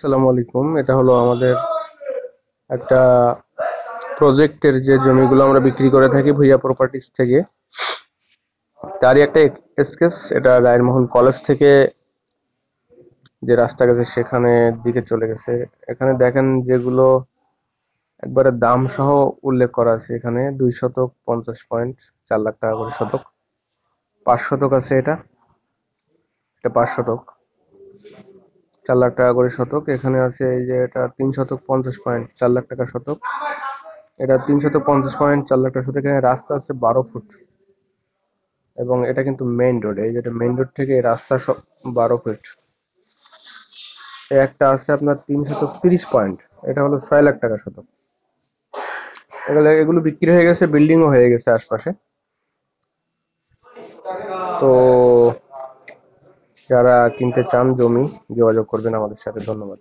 আসসালামু আলাইকুম। এটা হলো আমাদের একটা প্রজেক্টের যে জমিগুলো আমরা বিক্রি করে থাকি ভূঁইয়া প্রপার্টিজ থেকে, তারই একটা স্কেচ। এটা রায়েরমোহন কলেজ থেকে যে রাস্তা গেছে সেখানে দিকে চলে গেছে। এখানে দেখেন যেগুলো একবারে দাম সহ উল্লেখ করা আছে। এখানে 2 শতক 50 পয়েন্ট 4 লাখ টাকা করে শতক। 5 শতক আছে, এটা 5 শতক 4 লাখ টাকা করে শতক। এখানে আছে এই যে এটা 3 শতক 50 পয়েন্ট 4 লাখ টাকা শতক। এটা 350 পয়েন্ট 4 লাখ টাকা শতক। এখানে রাস্তা আছে 12 ফুট, এবং এটা কিন্তু মেইন রোড। এই যেটা মেইন রোড থেকে এই রাস্তা সব 12 ফিট। একটা আছে আপনার 330 পয়েন্ট, এটা হলো 6 লাখ টাকা শতক। এগুলো বিক্রি হয়ে গেছে, বিল্ডিংও হয়ে গেছে আশপাশে। তো যারা কিনতে চান জমি, যোগাযোগ করবেন আমাদের সাথে। ধন্যবাদ।